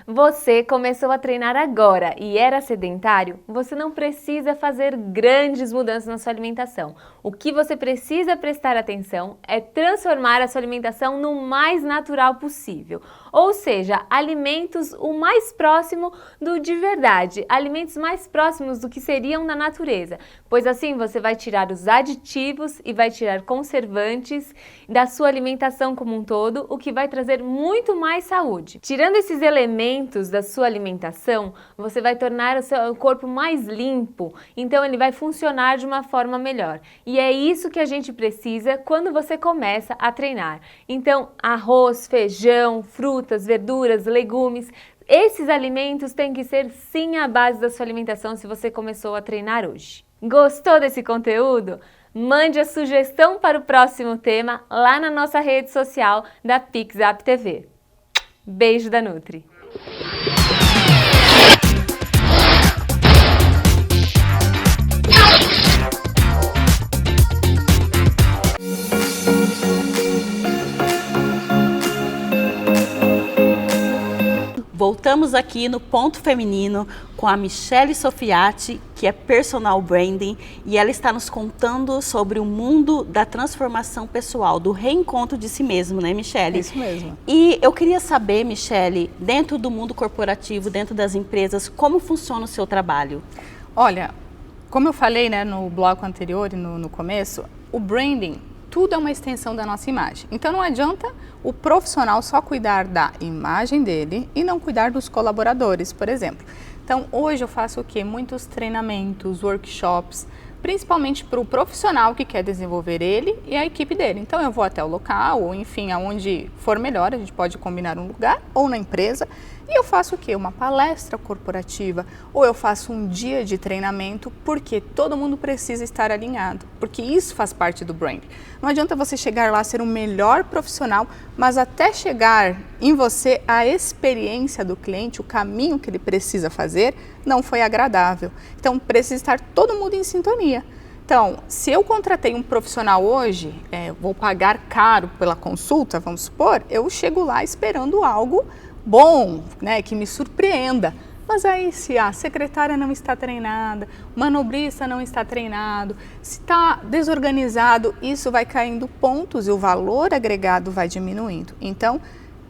Você começou a treinar agora e era sedentário? Você não precisa fazer grandes mudanças na sua alimentação. O que você precisa prestar atenção é transformar a sua alimentação no mais natural possível. Ou seja, alimentos o mais próximo do de verdade, alimentos mais próximos do que seriam na natureza. Pois assim você vai tirar os aditivos e vai tirar conservantes da sua alimentação como um todo, o que vai trazer muito mais saúde. Tirando esses elementos da sua alimentação, você vai tornar o seu corpo mais limpo, então ele vai funcionar de uma forma melhor. E é isso que a gente precisa quando você começa a treinar. Então, arroz, feijão, frutas, verduras, legumes, esses alimentos têm que ser sim a base da sua alimentação se você começou a treinar hoje. Gostou desse conteúdo? Mande a sugestão para o próximo tema lá na nossa rede social da PixApp TV. Beijo da Nutri! Voltamos Estamos aqui no Ponto Feminino com a Michele Sofiati, que é personal branding, e ela está nos contando sobre o mundo da transformação pessoal, do reencontro de si mesmo, né, Michele? Isso mesmo. E eu queria saber, Michele, dentro do mundo corporativo, dentro das empresas, como funciona o seu trabalho? Olha, como eu falei, né, no bloco anterior e no começo, o branding, tudo é uma extensão da nossa imagem. Então não adianta o profissional só cuidar da imagem dele e não cuidar dos colaboradores, por exemplo. Então hoje eu faço o quê? Muitos treinamentos, workshops, principalmente para o profissional que quer desenvolver ele e a equipe dele. Então eu vou até o local, ou enfim, aonde for melhor, a gente pode combinar um lugar ou na empresa, e eu faço o quê? Uma palestra corporativa, ou eu faço um dia de treinamento, porque todo mundo precisa estar alinhado, porque isso faz parte do brand. Não adianta você chegar lá, ser o melhor profissional, mas até chegar em você, a experiência do cliente, o caminho que ele precisa fazer, não foi agradável. Então precisa estar todo mundo em sintonia. Então, se eu contratei um profissional hoje, vou pagar caro pela consulta, vamos supor, eu chego lá esperando algo bom, né, que me surpreenda. Mas aí, se a secretária não está treinada, o manobrista não está treinado, se está desorganizado, isso vai caindo pontos e o valor agregado vai diminuindo. Então,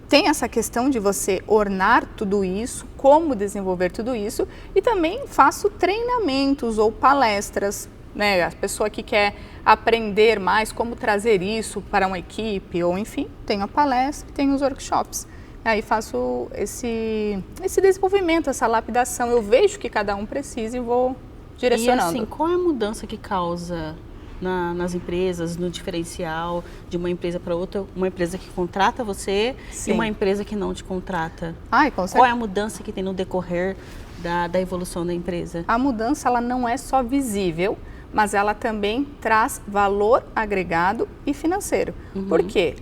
tem essa questão de você ornar tudo isso, como desenvolver tudo isso, e também faço treinamentos ou palestras, né? A pessoa que quer aprender mais como trazer isso para uma equipe, ou enfim, tem a palestra, tem os workshops. Aí faço esse desenvolvimento, essa lapidação. Eu vejo que cada um precisa e vou direcionando. E assim, qual é a mudança que causa nas empresas, no diferencial de uma empresa para outra? Uma empresa que contrata você Sim. e uma empresa que não te contrata. Ai, com certeza. Qual é a mudança que tem no decorrer da evolução da empresa? A mudança ela não é só visível, mas ela também traz valor agregado e financeiro. Por quê?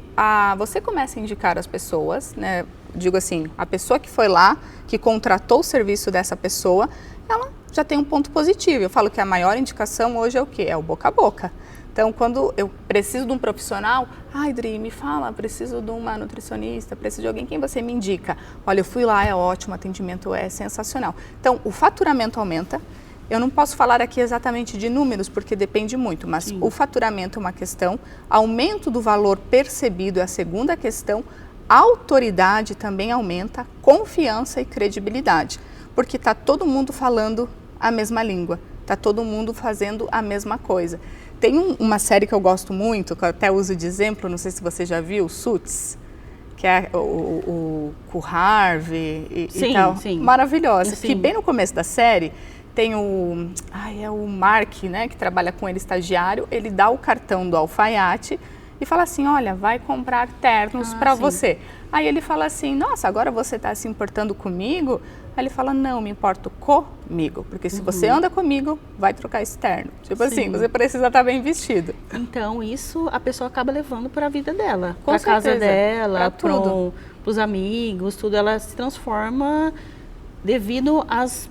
Você começa a indicar as pessoas, né? Digo assim, a pessoa que foi lá, que contratou o serviço dessa pessoa, ela já tem um ponto positivo. Eu falo que a maior indicação hoje é o quê? É o boca a boca. Então, quando eu preciso de um profissional, ai, Dri, me fala, preciso de uma nutricionista, preciso de alguém, quem você me indica? Olha, eu fui lá, é ótimo, o atendimento é sensacional. Então, o faturamento aumenta. Eu não posso falar aqui exatamente de números, porque depende muito, mas Sim. O faturamento é uma questão, aumento do valor percebido é a segunda questão, a autoridade também aumenta, confiança e credibilidade, porque está todo mundo falando a mesma língua, está todo mundo fazendo a mesma coisa. Tem uma série que eu gosto muito, que eu até uso de exemplo, não sei se você já viu, Suits, que é o Harvey e tal, sim. Maravilhosa, Sim. que bem no começo da série, tem o Mark, né, que trabalha com ele, estagiário, ele dá o cartão do alfaiate e fala assim, olha, vai comprar ternos para você. Aí ele fala assim, nossa, agora você está se importando comigo? Aí ele fala, não, me importo comigo, porque se você anda comigo, vai trocar esse terno. Tipo assim, você precisa estar bem vestido. Então, isso a pessoa acaba levando para a vida dela, Com para a casa certeza, dela, pra tudo. para os amigos, tudo. Ela se transforma devido às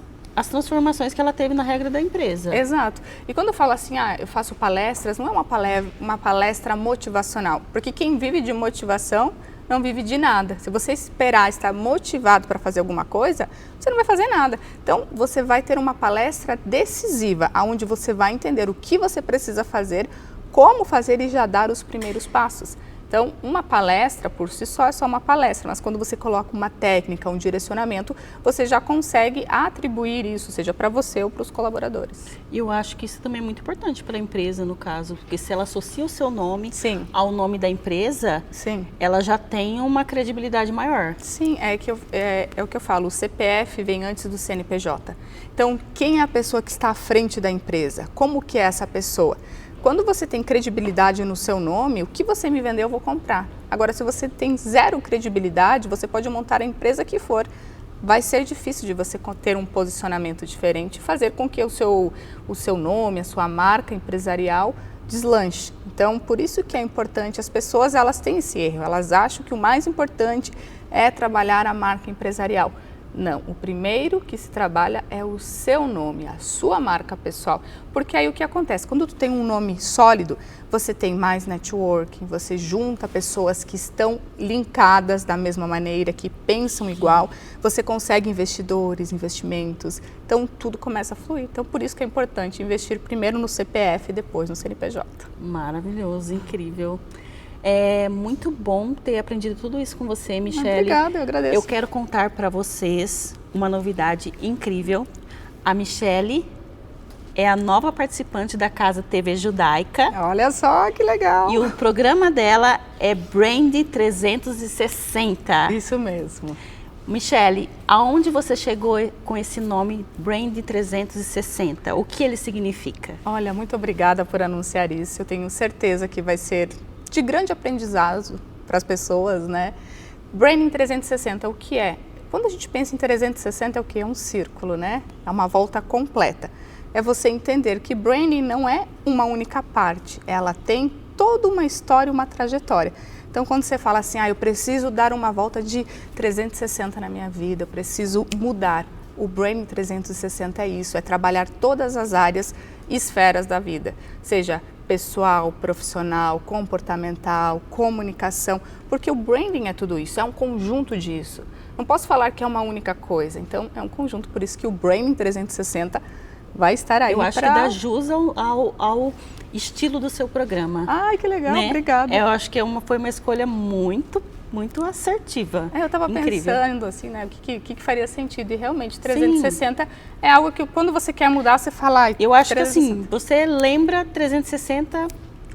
transformações que ela teve na regra da empresa. Exato. E quando eu falo assim, eu faço palestras, não é uma palestra motivacional, porque quem vive de motivação não vive de nada. Se você esperar estar motivado para fazer alguma coisa, você não vai fazer nada. Então, você vai ter uma palestra decisiva, onde você vai entender o que você precisa fazer, como fazer e já dar os primeiros passos. Então, uma palestra por si só é só uma palestra, mas quando você coloca uma técnica, um direcionamento, você já consegue atribuir isso, seja para você ou para os colaboradores. E eu acho que isso também é muito importante para a empresa, no caso, porque se ela associa o seu nome Sim. ao nome da empresa, Sim. ela já tem uma credibilidade maior. Sim, é o que eu falo, o CPF vem antes do CNPJ. Então, quem é a pessoa que está à frente da empresa? Como que é essa pessoa? Quando você tem credibilidade no seu nome, o que você me vendeu eu vou comprar. Agora, se você tem zero credibilidade, você pode montar a empresa que for. Vai ser difícil de você ter um posicionamento diferente, fazer com que o seu nome, a sua marca empresarial deslanche. Então, por isso que é importante, as pessoas elas têm esse erro, elas acham que o mais importante é trabalhar a marca empresarial. Não, o primeiro que se trabalha é o seu nome, a sua marca pessoal, porque aí o que acontece? Quando tu tem um nome sólido, você tem mais networking, você junta pessoas que estão linkadas da mesma maneira, que pensam igual, você consegue investidores, investimentos, então tudo começa a fluir. Então por isso que é importante investir primeiro no CPF e depois no CNPJ. Maravilhoso, incrível. É muito bom ter aprendido tudo isso com você, Michele. Obrigada, eu agradeço. Eu quero contar para vocês uma novidade incrível. A Michele é a nova participante da Casa TV Judaica. Olha só que legal. E o programa dela é Brand 360. Isso mesmo. Michele, aonde você chegou com esse nome Brand 360? O que ele significa? Olha, muito obrigada por anunciar isso. Eu tenho certeza que vai ser de grande aprendizado para as pessoas, né? Branding 360, o que é? Quando a gente pensa em 360, é o que? É um círculo, né? É uma volta completa. É você entender que branding não é uma única parte, ela tem toda uma história, uma trajetória. Então, quando você fala assim, eu preciso dar uma volta de 360 na minha vida, eu preciso mudar. O Branding 360 é isso, é trabalhar todas as áreas e esferas da vida, seja pessoal, profissional, comportamental, comunicação, porque o branding é tudo isso, é um conjunto disso. Não posso falar que é uma única coisa, então é um conjunto, por isso que o Branding 360 vai estar aí. Eu acho que dá jus ao estilo do seu programa. Ai, que legal, né? Obrigada. Eu acho que foi uma escolha muito assertiva. Eu estava incrível. Pensando assim, né, o que faria sentido, e realmente 360 é algo que quando você quer mudar, você fala... Eu acho 360. Que assim, você lembra 360,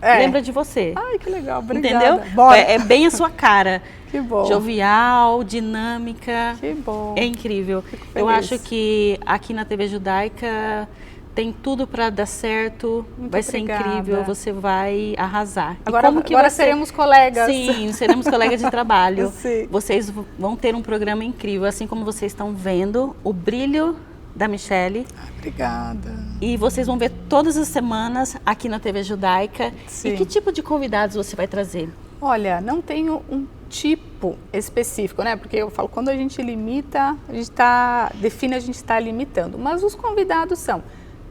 lembra de você. Ai, que legal, obrigada. Entendeu? Bora. É bem a sua cara. Que bom. Jovial, dinâmica. Que bom. É incrível. Eu acho que aqui na TV Judaica tem tudo para dar certo. Muito vai ser obrigada. Incrível, você vai arrasar. Agora seremos colegas. Sim, seremos colegas de trabalho. Sim. Vocês vão ter um programa incrível, assim como vocês estão vendo o brilho da Michele. Obrigada. E vocês vão ver todas as semanas aqui na TV Judaica. Sim. E que tipo de convidados você vai trazer? Olha, não tenho um tipo específico, né? Porque eu falo, quando a gente limita, a gente define, a gente está limitando. Mas os convidados são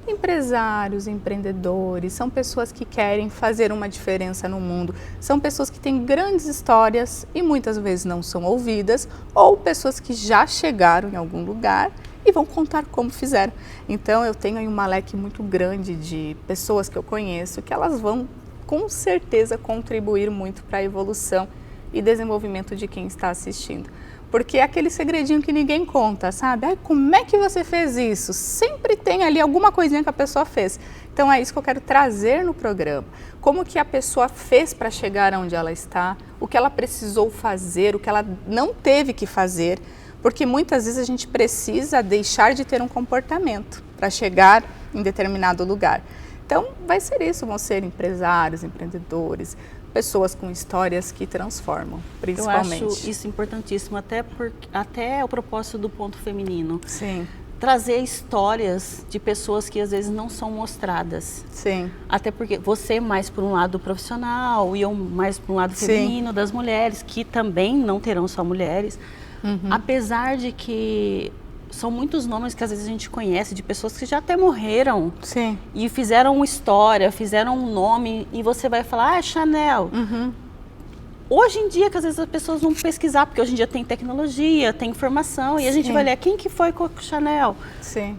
empresários, empreendedores, são pessoas que querem fazer uma diferença no mundo, são pessoas que têm grandes histórias e muitas vezes não são ouvidas, ou pessoas que já chegaram em algum lugar e vão contar como fizeram. Então eu tenho aí um leque muito grande de pessoas que eu conheço, que elas vão com certeza contribuir muito para a evolução e desenvolvimento de quem está assistindo. Porque é aquele segredinho que ninguém conta, sabe? Ai, como é que você fez isso? Sempre tem ali alguma coisinha que a pessoa fez. Então é isso que eu quero trazer no programa. Como que a pessoa fez para chegar onde ela está, o que ela precisou fazer, o que ela não teve que fazer. Porque muitas vezes a gente precisa deixar de ter um comportamento para chegar em determinado lugar. Então vai ser isso, vão ser empresários, empreendedores, pessoas com histórias que transformam, principalmente. Eu acho isso importantíssimo, até o propósito do ponto feminino. Sim. Trazer histórias de pessoas que às vezes não são mostradas. Sim. Até porque você mais por um lado profissional e eu mais por um lado feminino, das mulheres, que também não terão só mulheres. Apesar de que são muitos nomes que às vezes a gente conhece de pessoas que já até morreram. Sim. E fizeram uma história, fizeram um nome e você vai falar, Chanel. Hoje em dia, que às vezes as pessoas vão pesquisar, porque hoje em dia tem tecnologia, tem informação, e a gente vai ler quem que foi com a Chanel. Sim.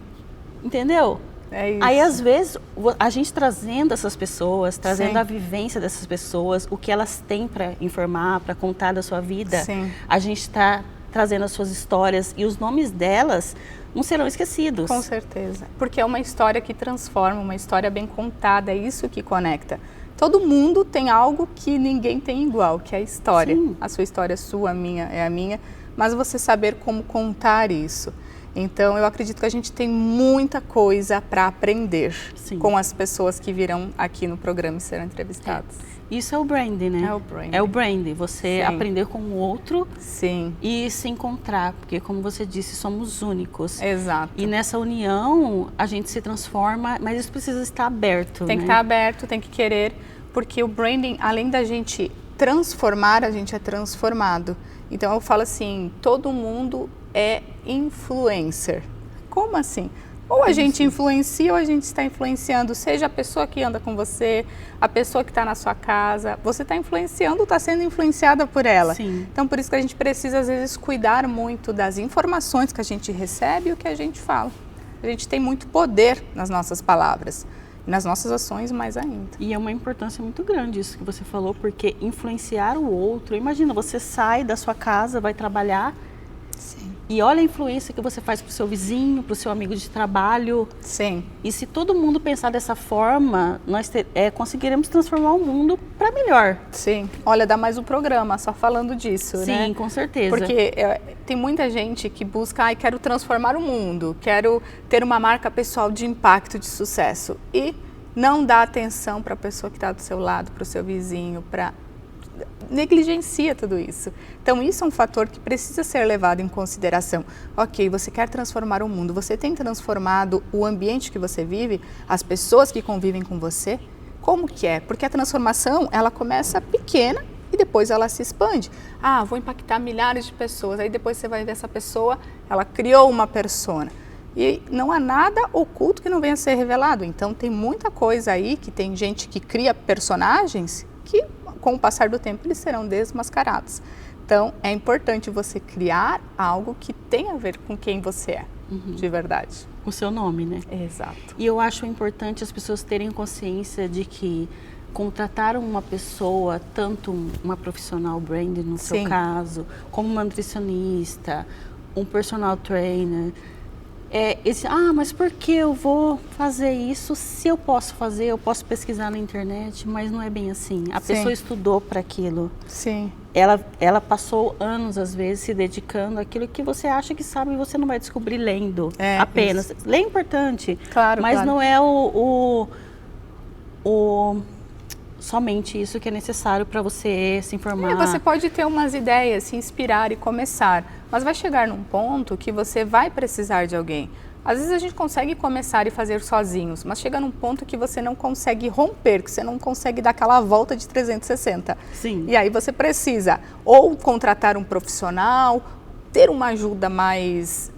Entendeu? É isso. Aí, às vezes, a gente trazendo essas pessoas, trazendo a vivência dessas pessoas, o que elas têm para informar, para contar da sua vida, a gente está trazendo as suas histórias e os nomes delas não serão esquecidos. Com certeza. Porque é uma história que transforma, uma história bem contada, é isso que conecta. Todo mundo tem algo que ninguém tem igual, que é a história. Sim. A sua história é sua, a minha é a minha, mas você saber como contar isso. Então, eu acredito que a gente tem muita coisa para aprender com as pessoas que virão aqui no programa e serão entrevistadas. Isso é o branding, né? É o branding. É o branding, você aprender com o outro e se encontrar, porque como você disse, somos únicos. Exato. E nessa união, a gente se transforma, mas isso precisa estar aberto, Tem que estar aberto, tem que querer, porque o branding, além da gente transformar, a gente é transformado. Então, eu falo assim, todo mundo é influencer. Como assim? Ou a gente influencia ou a gente está influenciando, seja a pessoa que anda com você, a pessoa que está na sua casa, você está influenciando ou está sendo influenciada por ela. Sim. Então, por isso que a gente precisa, às vezes, cuidar muito das informações que a gente recebe e o que a gente fala. A gente tem muito poder nas nossas palavras, nas nossas ações mais ainda. E é uma importância muito grande isso que você falou, porque influenciar o outro, imagina, você sai da sua casa, vai trabalhar, Sim. e olha a influência que você faz para o seu vizinho, para o seu amigo de trabalho. Sim. E se todo mundo pensar dessa forma, nós conseguiremos transformar o mundo para melhor. Sim. Olha, dá mais um programa só falando disso, né? Sim, com certeza. Porque tem muita gente que busca, quero transformar o mundo, quero ter uma marca pessoal de impacto, de sucesso. E não dá atenção para a pessoa que está do seu lado, para o seu vizinho, negligencia tudo isso. Então, isso é um fator que precisa ser levado em consideração. Ok, você quer transformar o mundo, você tem transformado o ambiente que você vive, as pessoas que convivem com você? Como que é? Porque a transformação, ela começa pequena e depois ela se expande. Vou impactar milhares de pessoas, aí depois você vai ver essa pessoa, ela criou uma persona. E não há nada oculto que não venha a ser revelado. Então, tem muita coisa aí, que tem gente que cria personagens que, com o passar do tempo, eles serão desmascarados. Então, é importante você criar algo que tenha a ver com quem você é, de verdade. O seu nome, né? Exato. E eu acho importante as pessoas terem consciência de que contratar uma pessoa, tanto uma profissional brand, no seu caso, como uma nutricionista, um personal trainer, mas por que eu vou fazer isso se eu posso fazer, eu posso pesquisar na internet, mas não é bem assim. A pessoa estudou para aquilo. Sim. Ela passou anos, às vezes, se dedicando àquilo que você acha que sabe e você não vai descobrir lendo apenas. Isso. Ler é importante, claro, mas claro. não é somente isso que é necessário para você se informar. Você pode ter umas ideias, se inspirar e começar, mas vai chegar num ponto que você vai precisar de alguém. Às vezes a gente consegue começar e fazer sozinhos, mas chega num ponto que você não consegue romper, que você não consegue dar aquela volta de 360. Sim. E aí você precisa ou contratar um profissional, ter uma ajuda mais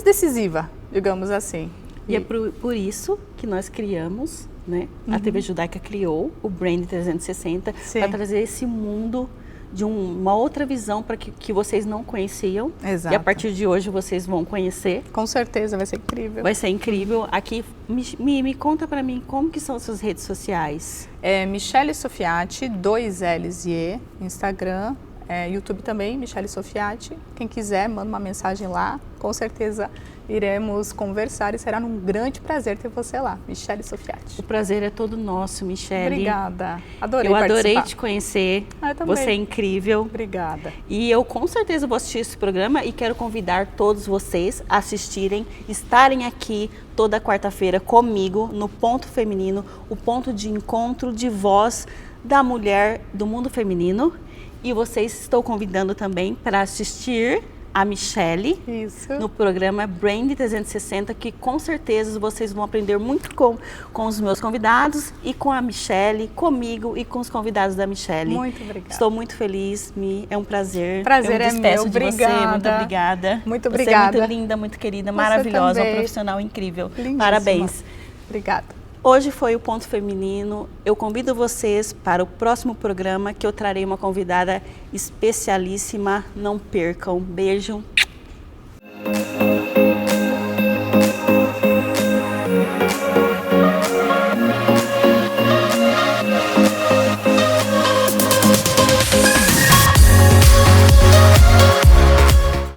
decisiva, digamos assim. E é por isso que nós criamos, né? A TV Judaica criou o Brand 360 para trazer esse mundo de uma outra visão para que vocês não conheciam. Exato. E a partir de hoje vocês vão conhecer. Com certeza, vai ser incrível. Vai ser incrível. Aqui, me conta para mim como que são as suas redes sociais. Michele Sofiati, 2 L's e E, Instagram, YouTube também, Michele Sofiati. Quem quiser, manda uma mensagem lá. Com certeza iremos conversar e será um grande prazer ter você lá, Michele Sofiati. O prazer é todo nosso, Michele. Obrigada. Adorei participar. Eu adorei participar. te conhecer. Eu também. Você é incrível. Obrigada. E eu com certeza vou assistir esse programa e quero convidar todos vocês a assistirem, estarem aqui toda quarta-feira comigo no Ponto Feminino, o ponto de encontro de voz da mulher do mundo feminino. E vocês estou convidando também para assistir a Michele no programa Brand 360, que com certeza vocês vão aprender muito com os meus convidados e com a Michele, comigo e com os convidados da Michele. Muito obrigada. Estou muito feliz, é um prazer. Prazer eu me despeço meu. de Obrigada. você, muito obrigada. Muito obrigada. Você é muito linda, muito querida, Você maravilhosa, também. uma profissional incrível. Lindíssima. Parabéns. Obrigada. Hoje foi o Ponto Feminino. Eu convido vocês para o próximo programa, que eu trarei uma convidada especialíssima. Não percam. Beijo.